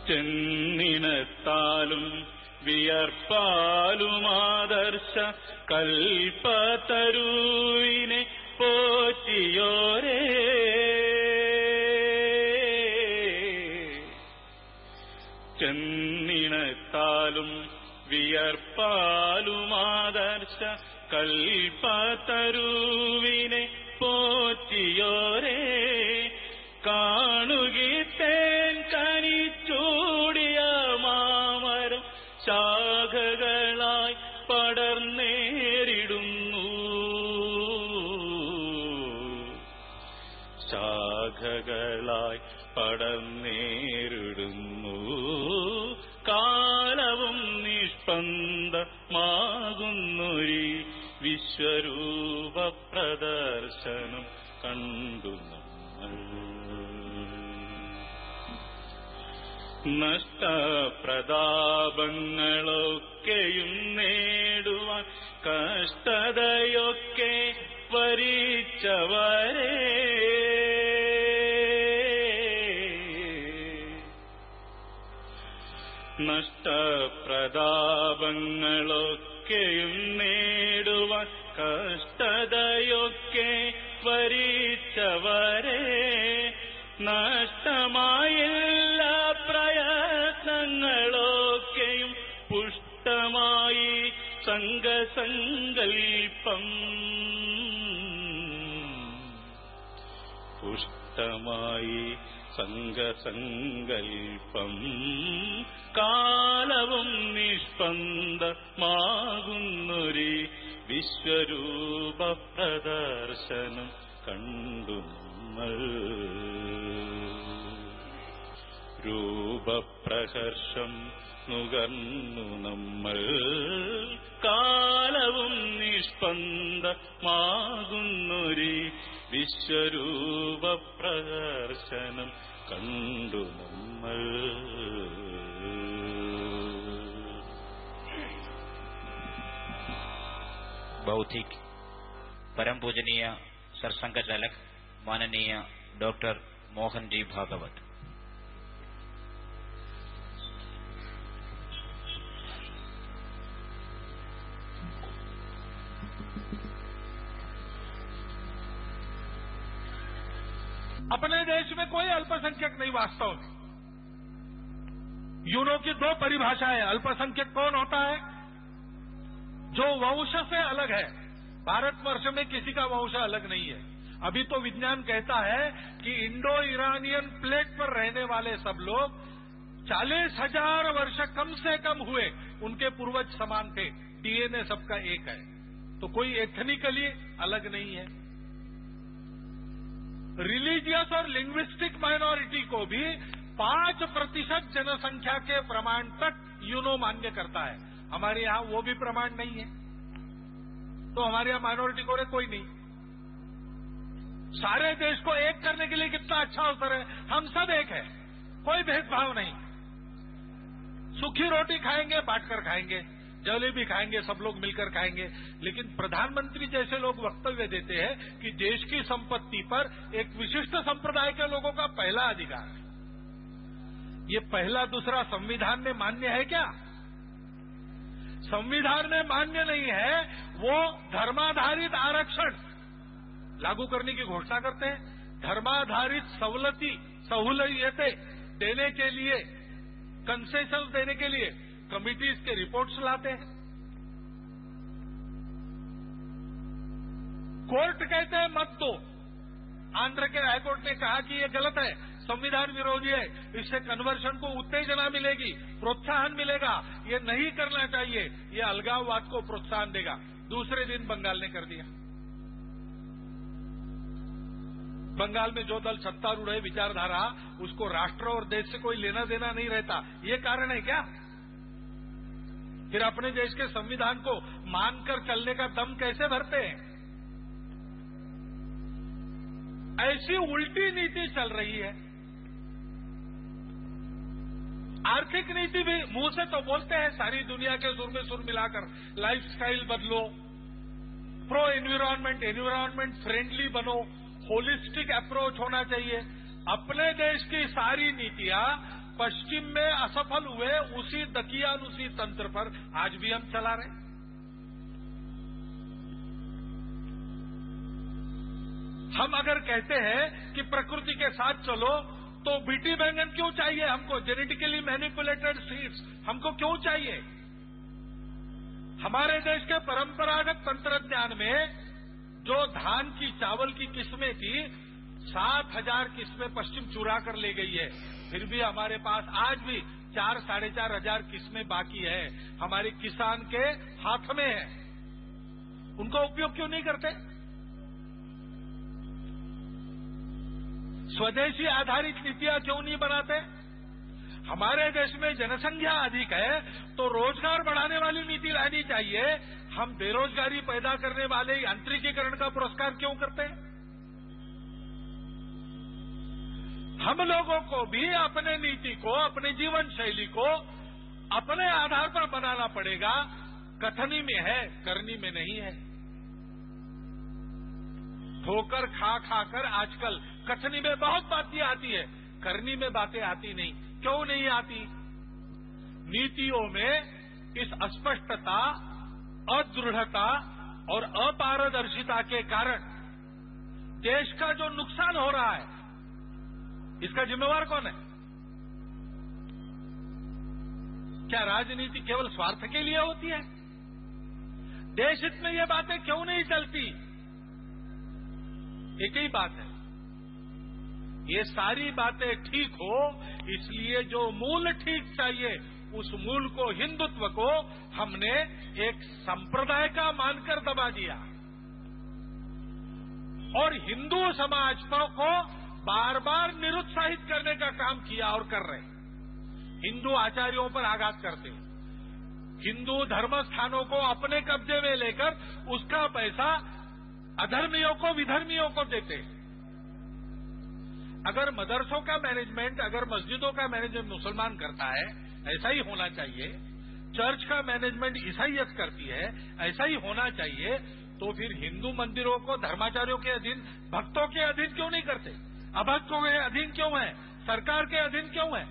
ചെന്നിനത്താലും വിയർപ്പാലുമാദർശ കൽപ്പതരുവിനെ പോറ്റിയോരേ, ചെന്നിനത്താലും വിയർപ്പാലുമാദർശ കൽപ്പതരുവിനെ പോറ്റിയോരേ, കാണുകിത്തേൻ കനിച്ചൂടിയ മാമരം ശാഖകളായി പടർന്നേരിടുന്നു, ശാഖകളായി പടർന്നേരിടുന്നു. കാലവും നിഷ്പന്ദമാകുന്നൊരി വിശ്വരൂപ പ്രദർശനം കണ്ടു നമ്മൾ. നഷ്ടപ്രതാപങ്ങളൊക്കെയും നേടുവാൻ കഷ്ടതയൊക്കെ വരിച്ചവരെ, നഷ്ടപ്രതാപങ്ങളൊക്കെയും നേടുവാൻ കഷ്ടതയൊക്കെ വരിച്ചവരെ, നഷ്ടമായില്ല പ്രയത്നങ്ങളൊക്കെയും പുഷ്ടമായി സംഘസങ്കൽപ്പം, പുഷ്ടമായി സംഘസങ്കൽപ്പം. കാലവും നിഷ്പന്ദമാകുന്നൊരു വിശ്വരൂപ പ്രദർശനം കണ്ടു നമ്മൾ. രൂപപ്രഹർഷം നുകർന്നു നമ്മൾ, കാലവും നിഷ്പന്ദമാകുന്നൊരു വിശ്വരൂപ പ്രദർശനം കണ്ടു നമ്മൾ. बौद्धिक परम पूजनीय सरसंघ चालक माननीय डॉक्टर मोहन जी भागवत। अपने देश में कोई अल्पसंख्यक नहीं वास्तव में। यूनो की दो परिभाषाएं। अल्पसंख्यक कौन होता है? जो वंश से अलग है। भारतवर्ष में किसी का वंश अलग नहीं है। अभी तो विज्ञान कहता है कि इंडो ईरानियन प्लेट पर रहने वाले सब लोग 40,000 वर्ष कम से कम हुए, उनके पूर्वज समान थे। डीएनए सबका एक है, तो कोई एथनिकली अलग नहीं है। रिलीजियस और लिंग्विस्टिक माइनॉरिटी को भी 5% जनसंख्या के प्रमाण तक यूनो मान्य करता है। हमारे यहां वो भी प्रमाण नहीं है, तो हमारे यहां माइनॉरिटी को कोई नहीं। सारे देश को एक करने के लिए कितना अच्छा अवसर है। हम सब एक है, कोई भेदभाव नहीं। सूखी रोटी खाएंगे, बांटकर खाएंगे, जलेबी खाएंगे, सब लोग मिलकर खाएंगे। लेकिन प्रधानमंत्री जैसे लोग वक्तव्य देते हैं कि देश की संपत्ति पर एक विशिष्ट संप्रदाय के लोगों का पहला अधिकार है। ये पहला दूसरा संविधान में मान्य है क्या? संविधान में मान्य नहीं है। वो धर्माधारित आरक्षण लागू करने की घोषणा करते हैं। धर्माधारित सहूलियतें देने के लिए, कंसेशन देने के लिए कमिटीज के रिपोर्ट्स लाते हैं। कोर्ट कहते हैं मत दो। आंध्र के हाईकोर्ट ने कहा कि ये गलत है, संविधान विरोधी है, इससे कन्वर्शन को उत्तेजना मिलेगी, प्रोत्साहन मिलेगा, ये नहीं करना चाहिए, ये अलगाववाद को प्रोत्साहन देगा। दूसरे दिन बंगाल ने कर दिया। बंगाल में जो दल सत्तारूढ़ है, विचारधारा, उसको राष्ट्र और देश से कोई लेना देना नहीं रहता। ये कारण है क्या? फिर अपने देश के संविधान को मानकर चलने का दम कैसे भरते हैं? ऐसी उल्टी नीति चल रही है। आर्थिक नीति भी मुंह से तो बोलते हैं, सारी दुनिया के सुर में सुर मिलाकर लाइफस्टाइल बदलो, प्रो एनवायरमेंट, एनवायरमेंट फ्रेंडली बनो, होलिस्टिक अप्रोच होना चाहिए। अपने देश की सारी नीतियां पश्चिम में असफल हुए उसी दकियानुसी तंत्र पर आज भी हम चला रहे। हम अगर कहते हैं कि प्रकृति के साथ चलो तो बीटी बैंगन क्यों चाहिए हमको, जेनेटिकली मैनिपुलेटेड सीड्स हमको क्यों चाहिए? हमारे देश के परंपरागत तंत्रज्ञान में जो धान की चावल की किस्में थी 7,000 किस्में पश्चिम चुरा कर ले गई है, फिर भी हमारे पास आज भी 4-4,500 किस्में बाकी है, हमारे किसान के हाथ में है। उनका उपयोग क्यों नहीं करते? स्वदेशी आधारित नीतियां क्यों नहीं बनाते? हमारे देश में जनसंख्या अधिक है तो रोजगार बढ़ाने वाली नीति लानी चाहिए। हम बेरोजगारी पैदा करने वाले यांत्रिकीकरण का पुरस्कार क्यों करते हैं? हम लोगों को भी अपने नीति को, अपने जीवन शैली को अपने आधार पर बनाना पड़ेगा। कथनी में है, करनी में नहीं है। ठोकर खा खाकर आजकल कथनी में बहुत बातें आती है, करनी में बातें आती नहीं। क्यों नहीं आती? नीतियों में इस अस्पष्टता, अदृढ़ता और अपारदर्शिता के कारण देश का जो नुकसान हो रहा है, इसका जिम्मेवार कौन है? क्या राजनीति केवल स्वार्थ के लिए होती है? देश हित में ये बातें क्यों नहीं चलती? एक ही बात है, ये सारी बातें ठीक हो इसलिए जो मूल ठीक चाहिए उस मूल को, हिंदुत्व को हमने एक संप्रदाय का मानकर दबा दिया और हिंदू समाज को बार बार निरुत्साहित करने का काम किया और कर रहे। हिंदू आचार्यों पर आघात करते, हिंदू धर्म स्थानों को अपने कब्जे में लेकर उसका पैसा अधर्मियों को, विधर्मियों को देते। अगर मदरसों का मैनेजमेंट, अगर मस्जिदों का मैनेजमेंट मुसलमान करता है, ऐसा ही होना चाहिए। चर्च का मैनेजमेंट ईसाईयत करती है, ऐसा ही होना चाहिए। तो फिर हिंदू मंदिरों को धर्माचार्यों के अधीन, भक्तों के अधीन क्यों नहीं करते? अभक्तों के अधीन क्यों है? सरकार के अधीन क्यों है?